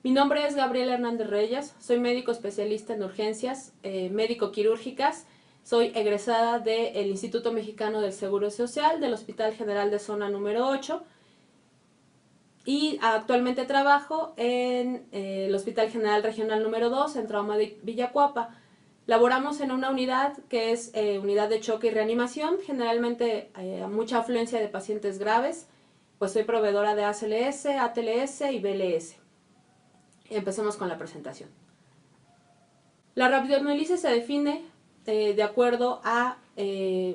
Mi nombre es Gabriela Hernández Reyes, soy médico especialista en urgencias médico-quirúrgicas, soy egresada del Instituto Mexicano del Seguro Social del Hospital General de Zona número 8 y actualmente trabajo en el Hospital General Regional número 2 en Trauma de Villacuapa. Laboramos en una unidad que es unidad de choque y reanimación, generalmente mucha afluencia de pacientes graves, pues soy proveedora de ACLS, ATLS y BLS. Empecemos con la presentación. La rhabdomiólisis se define de acuerdo a el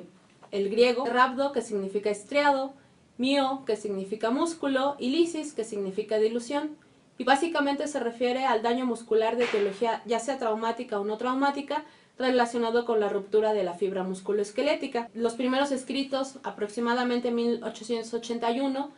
griego rhabdo, que significa estriado, mio, que significa músculo, y lisis, que significa dilución, y básicamente se refiere al daño muscular de etiología ya sea traumática o no traumática relacionado con la ruptura de la fibra musculoesquelética. Los primeros escritos, aproximadamente en 1881,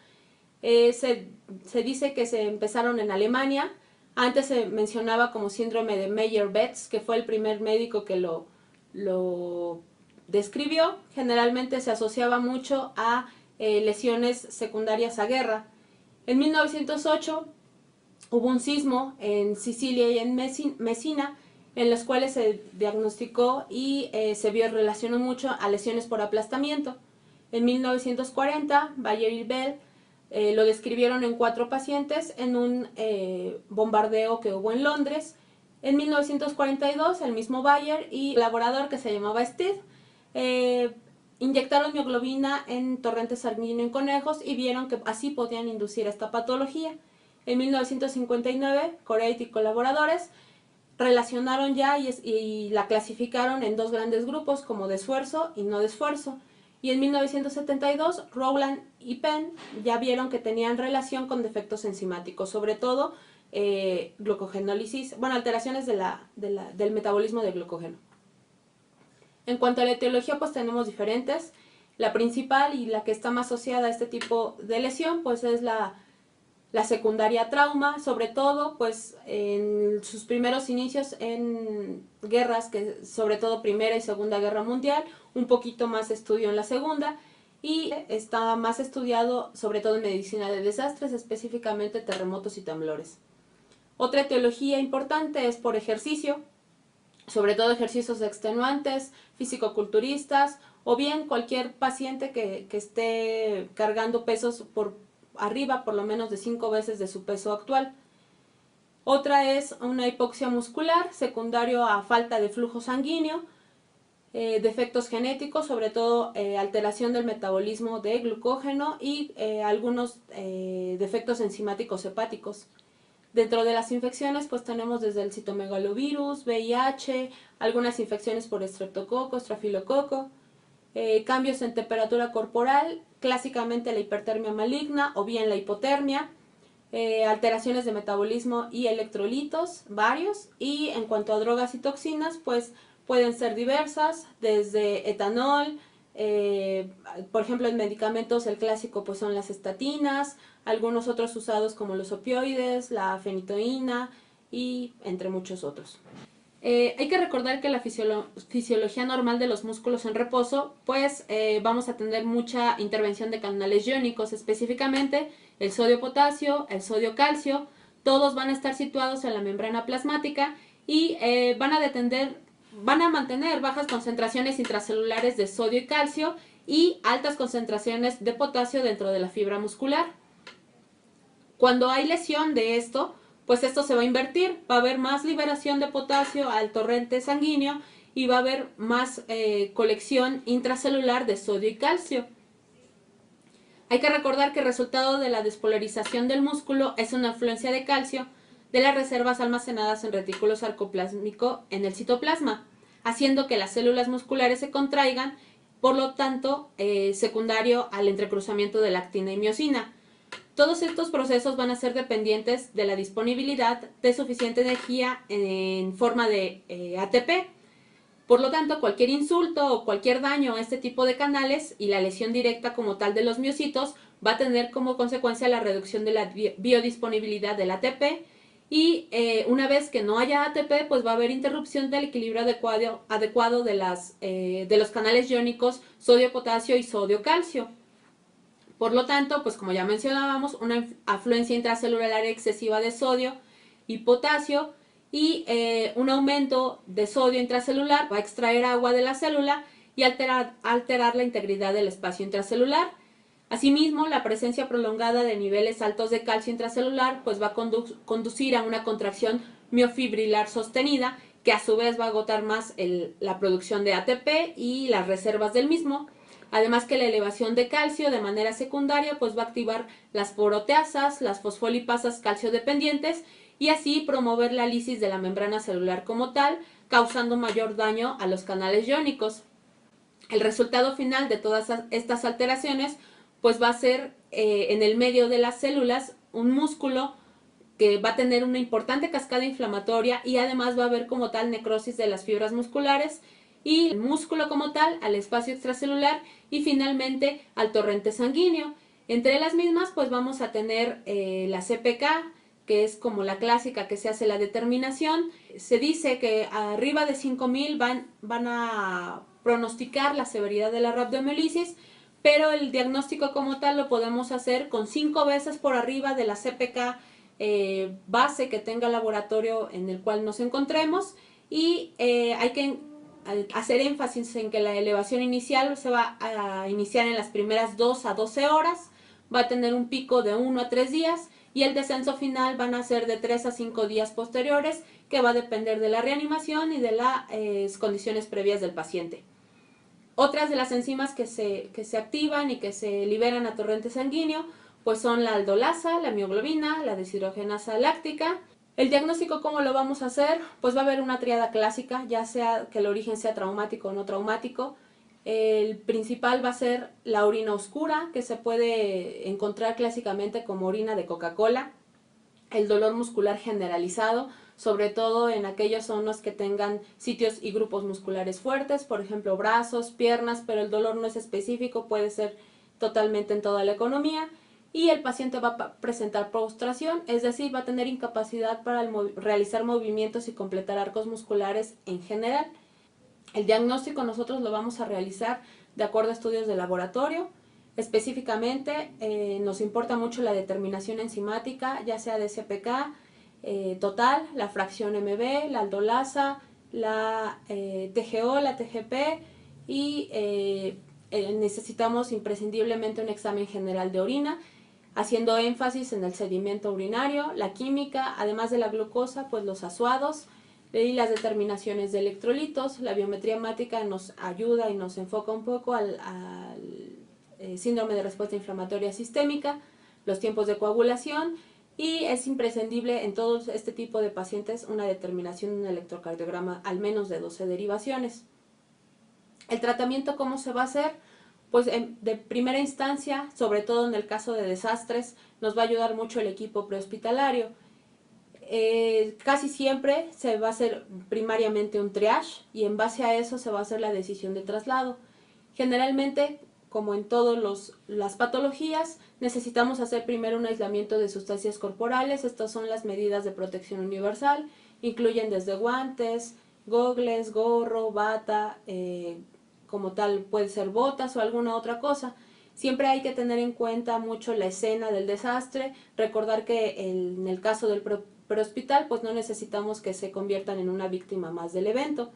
se dice que se empezaron en Alemania. Antes se mencionaba como síndrome de Meyer-Betz, que fue el primer médico que lo describió. Generalmente se asociaba mucho a lesiones secundarias a guerra. En 1908 hubo un sismo en Sicilia y en Mesina, en los cuales se diagnosticó y se relacionó mucho a lesiones por aplastamiento. En 1940, Bayer y Bell lo describieron en 4 pacientes en un bombardeo que hubo en Londres. En 1942, el mismo Bayer y el colaborador que se llamaba Stead inyectaron mioglobina en torrente sanguíneo en conejos y vieron que así podían inducir esta patología. En 1959, Coreit y colaboradores relacionaron ya y la clasificaron en 2 grandes grupos, como de esfuerzo y no de esfuerzo. Y en 1972, Rowland y Penn ya vieron que tenían relación con defectos enzimáticos, sobre todo glucogenólisis, alteraciones del metabolismo del glucógeno. En cuanto a la etiología, pues tenemos diferentes. La principal y la que está más asociada a este tipo de lesión, pues es la secundaria trauma, sobre todo pues en sus primeros inicios en guerras, que sobre todo Primera y Segunda Guerra Mundial, un poquito más estudio en la Segunda, y está más estudiado sobre todo en medicina de desastres, específicamente terremotos y temblores. Otra etiología importante es por ejercicio, sobre todo ejercicios extenuantes, fisicoculturistas, o bien cualquier paciente que esté cargando pesos por arriba por lo menos de 5 veces de su peso actual. Otra es una hipoxia muscular, secundario a falta de flujo sanguíneo, defectos genéticos, sobre todo alteración del metabolismo de glucógeno y algunos defectos enzimáticos hepáticos. Dentro de las infecciones pues tenemos desde el citomegalovirus, VIH, algunas infecciones por estreptococo, estrafilococo, cambios en temperatura corporal, clásicamente la hipertermia maligna o bien la hipotermia, alteraciones de metabolismo y electrolitos, varios, y en cuanto a drogas y toxinas, pues pueden ser diversas, desde etanol, por ejemplo en medicamentos el clásico pues son las estatinas, algunos otros usados como los opioides, la fenitoína y entre muchos otros. Hay que recordar que la fisiología normal de los músculos en reposo, pues vamos a tener mucha intervención de canales iónicos, específicamente el sodio-potasio, el sodio-calcio, todos van a estar situados en la membrana plasmática y van a mantener bajas concentraciones intracelulares de sodio y calcio y altas concentraciones de potasio dentro de la fibra muscular. Cuando hay lesión de esto, pues esto se va a invertir, va a haber más liberación de potasio al torrente sanguíneo y va a haber más colección intracelular de sodio y calcio. Hay que recordar que el resultado de la despolarización del músculo es una afluencia de calcio de las reservas almacenadas en retículo sarcoplásmico en el citoplasma, haciendo que las células musculares se contraigan, por lo tanto, secundario al entrecruzamiento de la actina y miosina. Todos estos procesos van a ser dependientes de la disponibilidad de suficiente energía en forma de ATP. Por lo tanto, cualquier insulto o cualquier daño a este tipo de canales y la lesión directa como tal de los miocitos va a tener como consecuencia la reducción de la biodisponibilidad del ATP y una vez que no haya ATP, pues va a haber interrupción del equilibrio adecuado de los canales iónicos sodio-potasio y sodio-calcio. Por lo tanto, pues como ya mencionábamos, una afluencia intracelular excesiva de sodio y potasio, y un aumento de sodio intracelular va a extraer agua de la célula y alterar la integridad del espacio intracelular. Asimismo, la presencia prolongada de niveles altos de calcio intracelular pues va a conducir a una contracción miofibrilar sostenida, que a su vez va a agotar más la producción de ATP y las reservas del mismo. Además que la elevación de calcio de manera secundaria pues va a activar las proteasas, las fosfolipasas calcio dependientes, y así promover la lisis de la membrana celular como tal, causando mayor daño a los canales iónicos. El resultado final de todas estas alteraciones pues va a ser en el medio de las células un músculo que va a tener una importante cascada inflamatoria, y además va a haber como tal necrosis de las fibras musculares y el músculo como tal al espacio extracelular y finalmente al torrente sanguíneo. Entre las mismas pues vamos a tener la CPK, que es como la clásica que se hace la determinación. Se dice que arriba de 5000 van a pronosticar la severidad de la rhabdomiólisis, pero el diagnóstico como tal lo podemos hacer con 5 veces por arriba de la CPK base que tenga el laboratorio en el cual nos encontremos, y hay que hacer énfasis en que la elevación inicial se va a iniciar en las primeras 2 a 12 horas, va a tener un pico de 1 a 3 días y el descenso final van a ser de 3 a 5 días posteriores, que va a depender de la reanimación y de las condiciones previas del paciente. Otras de las enzimas que se activan y que se liberan a torrente sanguíneo pues son la aldolasa, la mioglobina, la deshidrogenasa láctica. El diagnóstico, ¿cómo lo vamos a hacer? Pues va a haber una tríada clásica, ya sea que el origen sea traumático o no traumático. El principal va a ser la orina oscura, que se puede encontrar clásicamente como orina de Coca-Cola. El dolor muscular generalizado, sobre todo en aquellas zonas que tengan sitios y grupos musculares fuertes, por ejemplo brazos, piernas, pero el dolor no es específico, puede ser totalmente en toda la economía. Y el paciente va a presentar postración, es decir, va a tener incapacidad para realizar movimientos y completar arcos musculares en general. El diagnóstico nosotros lo vamos a realizar de acuerdo a estudios de laboratorio. Específicamente nos importa mucho la determinación enzimática, ya sea de CPK total, la fracción MB, la aldolasa, la TGO, la TGP, y necesitamos imprescindiblemente un examen general de orina, haciendo énfasis en el sedimento urinario, la química, además de la glucosa, pues los azuados y las determinaciones de electrolitos. La biometría hemática nos ayuda y nos enfoca un poco al síndrome de respuesta inflamatoria sistémica, los tiempos de coagulación, y es imprescindible en todo este tipo de pacientes una determinación de un electrocardiograma al menos de 12 derivaciones. El tratamiento, ¿cómo se va a hacer? Pues de primera instancia, sobre todo en el caso de desastres, nos va a ayudar mucho el equipo prehospitalario. Casi siempre se va a hacer primariamente un triage y en base a eso se va a hacer la decisión de traslado. Generalmente, como en todas las patologías, necesitamos hacer primero un aislamiento de sustancias corporales. Estas son las medidas de protección universal, incluyen desde guantes, gogles, gorro, bata, como tal puede ser botas o alguna otra cosa. Siempre hay que tener en cuenta mucho la escena del desastre, recordar que en el caso del prehospital pues no necesitamos que se conviertan en una víctima más del evento.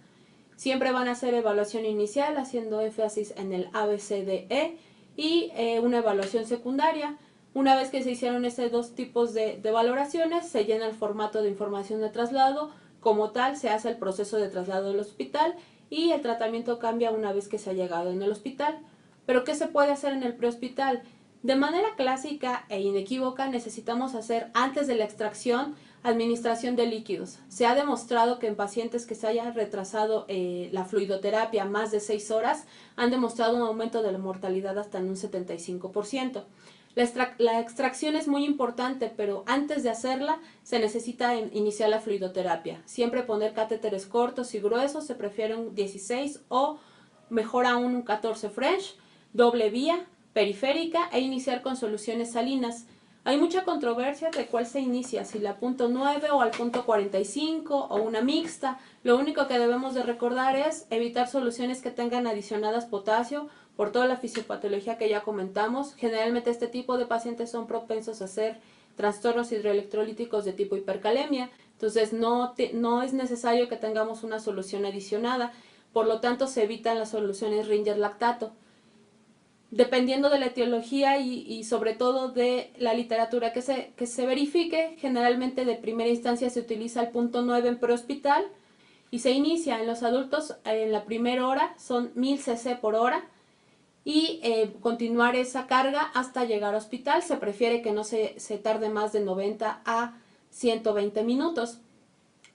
Siempre van a hacer evaluación inicial haciendo énfasis en el ABCDE y una evaluación secundaria. Una vez que se hicieron estos dos tipos de valoraciones, se llena el formato de información de traslado. Como tal, se hace el proceso de traslado del hospital y el tratamiento cambia una vez que se ha llegado en el hospital. ¿Pero qué se puede hacer en el prehospital? De manera clásica e inequívoca necesitamos hacer antes de la extracción administración de líquidos. Se ha demostrado que en pacientes que se haya retrasado la fluidoterapia más de 6 horas han demostrado un aumento de la mortalidad hasta en un 75%. La extracción es muy importante, pero antes de hacerla se necesita iniciar la fluidoterapia. Siempre poner catéteres cortos y gruesos, se prefiere un 16 o mejor aún un 14 French, doble vía, periférica, e iniciar con soluciones salinas. Hay mucha controversia de cuál se inicia, si la .9 o al .45 o una mixta. Lo único que debemos de recordar es evitar soluciones que tengan adicionadas potasio por toda la fisiopatología que ya comentamos. Generalmente este tipo de pacientes son propensos a hacer trastornos hidroelectrolíticos de tipo hipercalemia. Entonces no es necesario que tengamos una solución adicionada, por lo tanto se evitan las soluciones Ringer lactato. Dependiendo de la etiología y sobre todo de la literatura que se verifique, generalmente de primera instancia se utiliza el punto 9 en prehospital y se inicia en los adultos en la primera hora, son 1000 cc por hora, y continuar esa carga hasta llegar a hospital. Se prefiere que no se tarde más de 90 a 120 minutos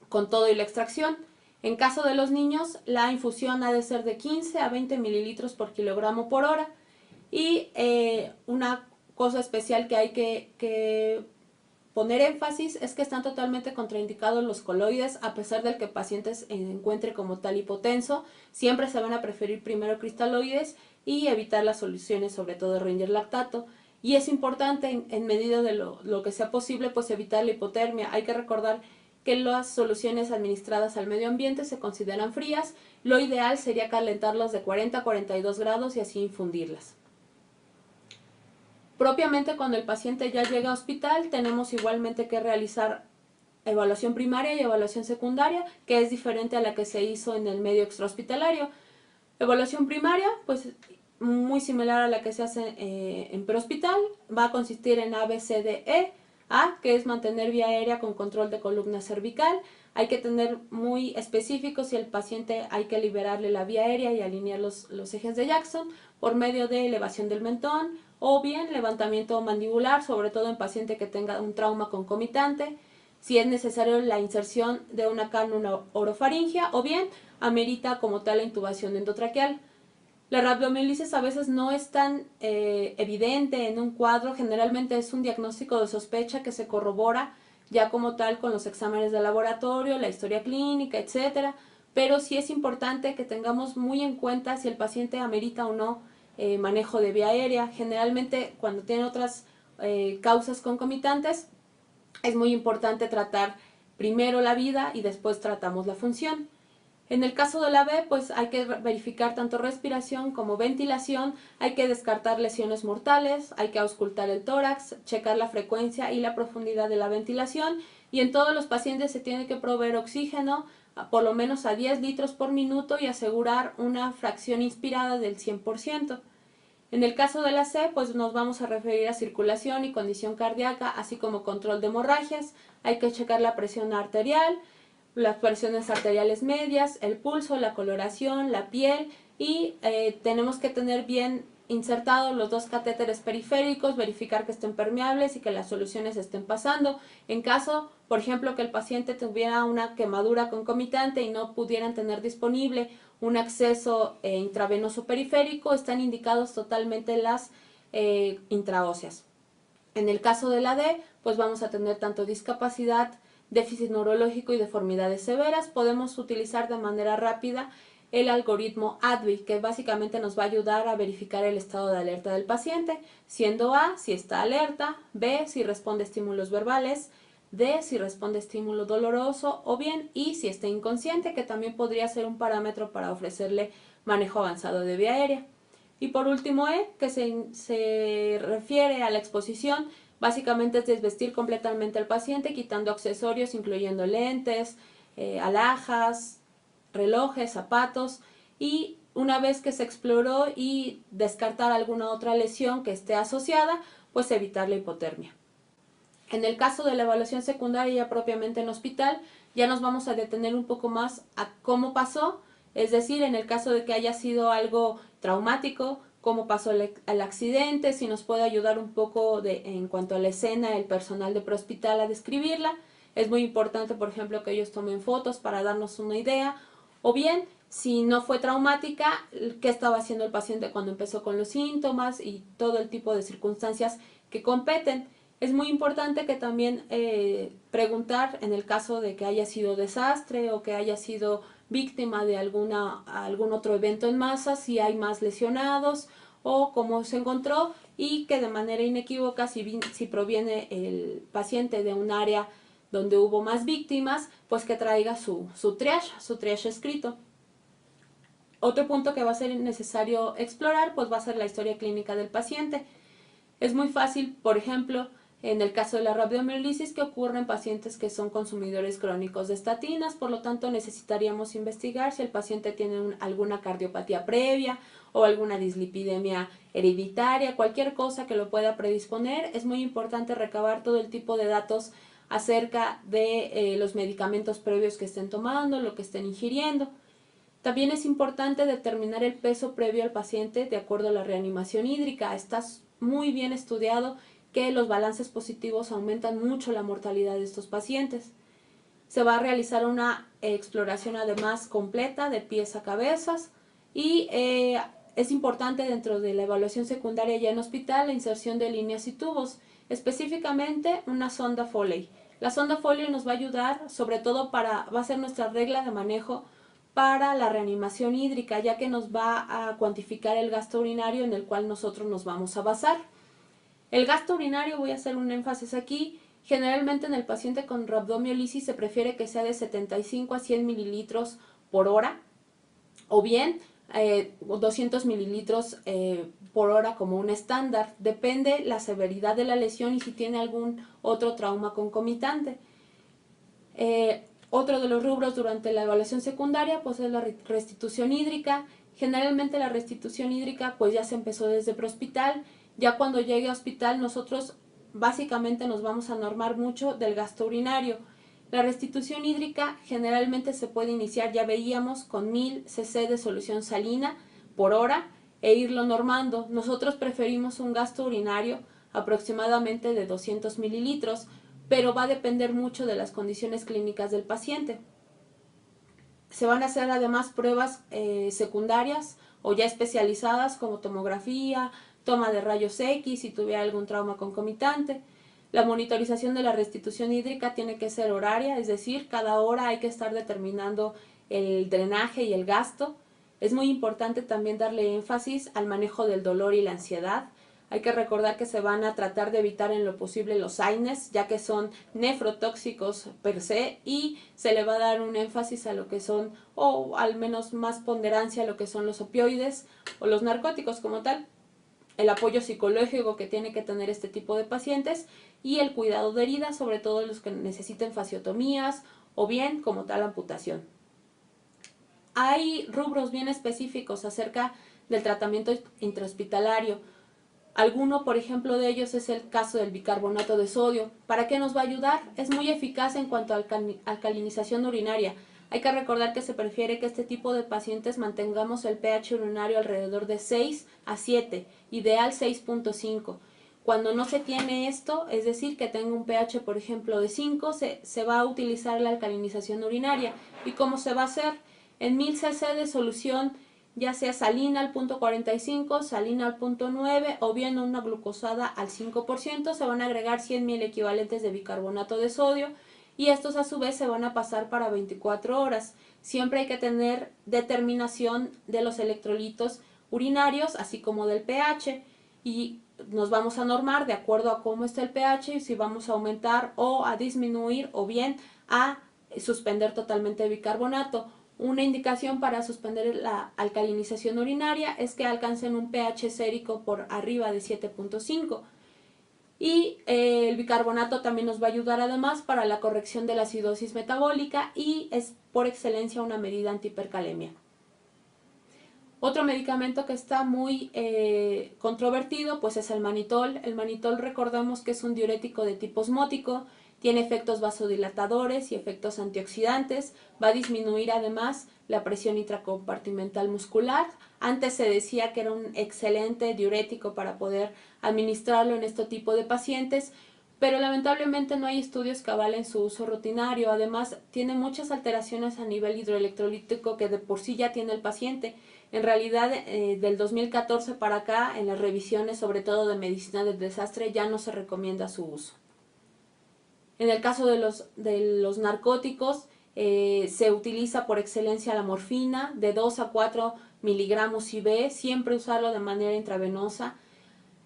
con todo y la extracción. En caso de los niños, la infusión ha de ser de 15 a 20 mililitros por kilogramo por hora. Y una cosa especial que hay que poner énfasis es que están totalmente contraindicados los coloides, a pesar del que el paciente se encuentre como tal hipotenso. Siempre se van a preferir primero cristaloides y evitar las soluciones, sobre todo de Ringer lactato. Y es importante, en medida de lo que sea posible, pues evitar la hipotermia. Hay que recordar que las soluciones administradas al medio ambiente se consideran frías. Lo ideal sería calentarlas de 40 a 42 grados y así infundirlas. Propiamente cuando el paciente ya llega a hospital, tenemos igualmente que realizar evaluación primaria y evaluación secundaria, que es diferente a la que se hizo en el medio extrahospitalario. Evaluación primaria, pues muy similar a la que se hace en prehospital, va a consistir en A, B, C, D, E. A, que es mantener vía aérea con control de columna cervical. Hay que tener muy específico si el paciente hay que liberarle la vía aérea y alinear los ejes de Jackson por medio de elevación del mentón o bien levantamiento mandibular, sobre todo en paciente que tenga un trauma concomitante. Si es necesario la inserción de una cánula orofaringia o bien amerita como tal la intubación endotraqueal. La rabdomiólisis a veces no es tan evidente en un cuadro, generalmente es un diagnóstico de sospecha que se corrobora ya como tal con los exámenes de laboratorio, la historia clínica, etcétera, pero sí es importante que tengamos muy en cuenta si el paciente amerita o no manejo de vía aérea. Generalmente cuando tiene otras causas concomitantes es muy importante tratar primero la vida y después tratamos la función. En el caso de la B, pues hay que verificar tanto respiración como ventilación, hay que descartar lesiones mortales, hay que auscultar el tórax, checar la frecuencia y la profundidad de la ventilación, y en todos los pacientes se tiene que proveer oxígeno por lo menos a 10 litros por minuto y asegurar una fracción inspirada del 100%. En el caso de la C, pues nos vamos a referir a circulación y condición cardíaca, así como control de hemorragias. Hay que checar la presión arterial, las presiones arteriales medias, el pulso, la coloración, la piel, y tenemos que tener bien insertados los dos catéteres periféricos, verificar que estén permeables y que las soluciones estén pasando. En caso, por ejemplo, que el paciente tuviera una quemadura concomitante y no pudieran tener disponible un acceso intravenoso periférico, están indicados totalmente las intraóseas. En el caso de la D, pues vamos a tener tanto discapacidad, déficit neurológico y deformidades severas. Podemos utilizar de manera rápida el algoritmo ADVI, que básicamente nos va a ayudar a verificar el estado de alerta del paciente, siendo A, si está alerta, B, si responde a estímulos verbales, D, si responde a estímulo doloroso, o bien I, si está inconsciente, que también podría ser un parámetro para ofrecerle manejo avanzado de vía aérea. Y por último E, que se refiere a la exposición. Básicamente es desvestir completamente al paciente, quitando accesorios, incluyendo lentes, alhajas, relojes, zapatos, y una vez que se exploró y descartar alguna otra lesión que esté asociada, pues evitar la hipotermia. En el caso de la evaluación secundaria ya propiamente en hospital, ya nos vamos a detener un poco más a cómo pasó, es decir, en el caso de que haya sido algo traumático, cómo pasó el accidente, si nos puede ayudar un poco en cuanto a la escena el personal de prehospital a describirla. Es muy importante, por ejemplo, que ellos tomen fotos para darnos una idea, o bien, si no fue traumática, qué estaba haciendo el paciente cuando empezó con los síntomas y todo el tipo de circunstancias que competen. Es muy importante que también preguntar en el caso de que haya sido desastre o que haya sido víctima de algún otro evento en masa, si hay más lesionados o cómo se encontró, y que de manera inequívoca, si proviene el paciente de un área donde hubo más víctimas, pues que traiga su triage escrito. Otro punto que va a ser necesario explorar, pues va a ser la historia clínica del paciente. Es muy fácil, por ejemplo, en el caso de la rabdomiólisis, que ocurre en pacientes que son consumidores crónicos de estatinas. Por lo tanto, necesitaríamos investigar si el paciente tiene alguna cardiopatía previa o alguna dislipidemia hereditaria, cualquier cosa que lo pueda predisponer. Es muy importante recabar todo el tipo de datos acerca de los medicamentos previos que estén tomando, lo que estén ingiriendo. También es importante determinar el peso previo al paciente de acuerdo a la reanimación hídrica. Está muy bien estudiado que los balances positivos aumentan mucho la mortalidad de estos pacientes. Se va a realizar una exploración además completa de pies a cabezas y es importante dentro de la evaluación secundaria ya en hospital la inserción de líneas y tubos, específicamente una sonda Foley. La sonda Foley nos va a ayudar sobre todo va a ser nuestra regla de manejo para la reanimación hídrica, ya que nos va a cuantificar el gasto urinario en el cual nosotros nos vamos a basar. El gasto urinario, voy a hacer un énfasis aquí, generalmente en el paciente con rabdomiólisis se prefiere que sea de 75 a 100 mililitros por hora, o bien 200 mililitros por hora como un estándar. Depende la severidad de la lesión y si tiene algún otro trauma concomitante. Otro de los rubros durante la evaluación secundaria pues es la restitución hídrica. Generalmente la restitución hídrica pues ya se empezó desde prehospital. Ya cuando llegue a hospital nosotros básicamente nos vamos a normar mucho del gasto urinario. La restitución hídrica generalmente se puede iniciar, ya veíamos, con 1000 cc de solución salina por hora e irlo normando. Nosotros preferimos un gasto urinario aproximadamente de 200 mililitros, pero va a depender mucho de las condiciones clínicas del paciente. Se van a hacer además pruebas secundarias o ya especializadas como tomografía, toma de rayos X si tuviera algún trauma concomitante. La monitorización de la restitución hídrica tiene que ser horaria, es decir, cada hora hay que estar determinando el drenaje y el gasto. Es muy importante también darle énfasis al manejo del dolor y la ansiedad. Hay que recordar que se van a tratar de evitar en lo posible los AINES, ya que son nefrotóxicos per se, y se le va a dar un énfasis a lo que son, o al menos más ponderancia a lo que son los opioides o los narcóticos como tal. El apoyo psicológico que tiene que tener este tipo de pacientes y el cuidado de heridas, sobre todo los que necesiten fasciotomías o bien como tal amputación. Hay rubros bien específicos acerca del tratamiento intrahospitalario. Alguno, por ejemplo, de ellos es el caso del bicarbonato de sodio. ¿Para qué nos va a ayudar? Es muy eficaz en cuanto a alcalinización urinaria. Hay que recordar que se prefiere que este tipo de pacientes mantengamos el pH urinario alrededor de 6 a 7, ideal 6.5. Cuando no se tiene esto, es decir, que tenga un pH, por ejemplo, de 5, se va a utilizar la alcalinización urinaria. ¿Y cómo se va a hacer? En 1000 cc de solución, ya sea salina al 0.45, salina al 0.9 o bien una glucosada al 5%, se van a agregar 100.000 equivalentes de bicarbonato de sodio y estos a su vez se van a pasar para 24 horas. Siempre hay que tener determinación de los electrolitos urinarios, así como del pH, y nos vamos a normar de acuerdo a cómo está el pH y si vamos a aumentar o a disminuir o bien a suspender totalmente el bicarbonato. Una indicación para suspender la alcalinización urinaria es que alcancen un pH sérico por arriba de 7.5. Y el bicarbonato también nos va a ayudar además para la corrección de la acidosis metabólica y es por excelencia una medida antihipercalemia. Otro medicamento que está muy controvertido pues es el manitol. El manitol recordamos que es un diurético de tipo osmótico, tiene efectos vasodilatadores y efectos antioxidantes, va a disminuir además la presión intracompartimental muscular. Antes se decía que era un excelente diurético para poder administrarlo en este tipo de pacientes, pero lamentablemente no hay estudios que avalen su uso rutinario. Además, tiene muchas alteraciones a nivel hidroelectrolítico que de por sí ya tiene el paciente. En realidad, del 2014 para acá, en las revisiones, sobre todo de medicina del desastre, ya no se recomienda su uso. En el caso de los narcóticos, se utiliza por excelencia la morfina de 2 a 4 miligramos IV, siempre usarlo de manera intravenosa.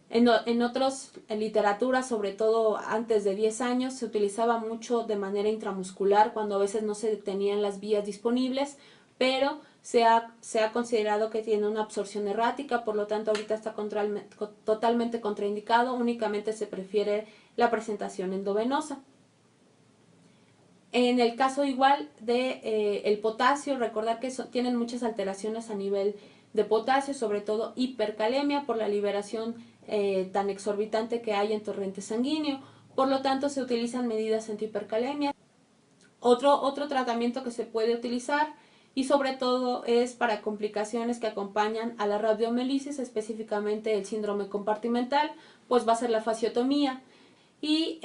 En otras literaturas, sobre todo antes de 10 años, se utilizaba mucho de manera intramuscular cuando a veces no se tenían las vías disponibles, pero se ha considerado que tiene una absorción errática, por lo tanto ahorita está totalmente contraindicado, únicamente se prefiere la presentación endovenosa. En el caso igual de el potasio, recordar que tienen muchas alteraciones a nivel de potasio, sobre todo hipercalemia por la liberación tan exorbitante que hay en torrente sanguíneo, por lo tanto se utilizan medidas antihipercalemia. Otro tratamiento que se puede utilizar y sobre todo es para complicaciones que acompañan a la radiomielisis, específicamente el síndrome compartimental, pues va a ser la fasciotomía. Y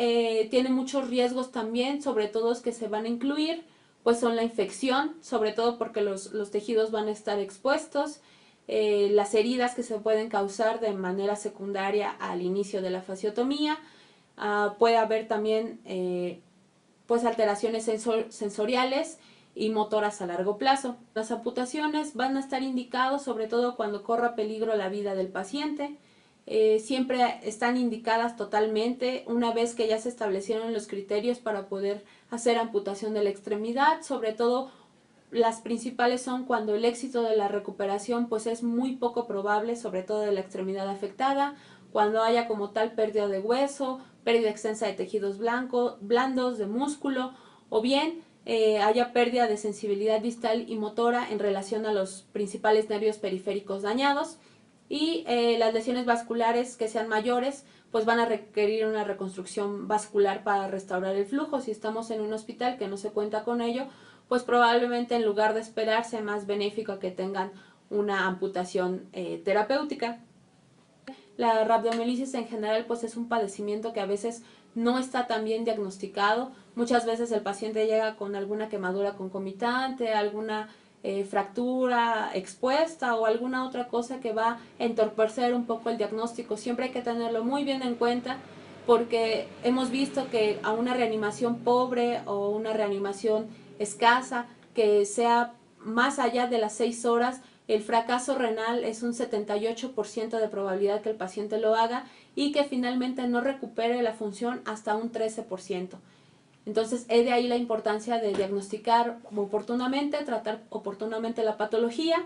tiene muchos riesgos también, sobre todo los que se van a incluir, pues son la infección, sobre todo porque los tejidos van a estar expuestos, las heridas que se pueden causar de manera secundaria al inicio de la fasciotomía, puede haber también pues alteraciones sensoriales y motoras a largo plazo. Las amputaciones van a estar indicados sobre todo cuando corra peligro la vida del paciente. Siempre están indicadas totalmente una vez que ya se establecieron los criterios para poder hacer amputación de la extremidad. Sobre todo las principales son cuando el éxito de la recuperación pues es muy poco probable, sobre todo de la extremidad afectada, cuando haya como tal pérdida de hueso, pérdida extensa de tejidos blandos, de músculo, o bien haya pérdida de sensibilidad distal y motora en relación a los principales nervios periféricos dañados. Y las lesiones vasculares que sean mayores pues van a requerir una reconstrucción vascular para restaurar el flujo. Si estamos en un hospital que no se cuenta con ello, pues probablemente en lugar de esperar sea más benéfico que tengan una amputación terapéutica. La rabdomiolisis en general pues es un padecimiento que a veces no está tan bien diagnosticado. Muchas veces el paciente llega con alguna quemadura concomitante, alguna fractura expuesta o alguna otra cosa que va a entorpecer un poco el diagnóstico. Siempre hay que tenerlo muy bien en cuenta porque hemos visto que a una reanimación pobre o una reanimación escasa que sea más allá de las 6 horas, el fracaso renal es un 78% de probabilidad que el paciente lo haga y que finalmente no recupere la función hasta un 13%. Entonces, es de ahí la importancia de diagnosticar oportunamente, tratar oportunamente la patología.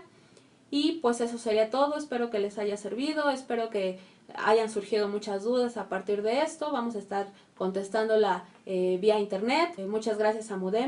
Y pues eso sería todo. Espero que les haya servido, espero que hayan surgido muchas dudas a partir de esto. Vamos a estar contestándola vía internet. Muchas gracias a Mudem.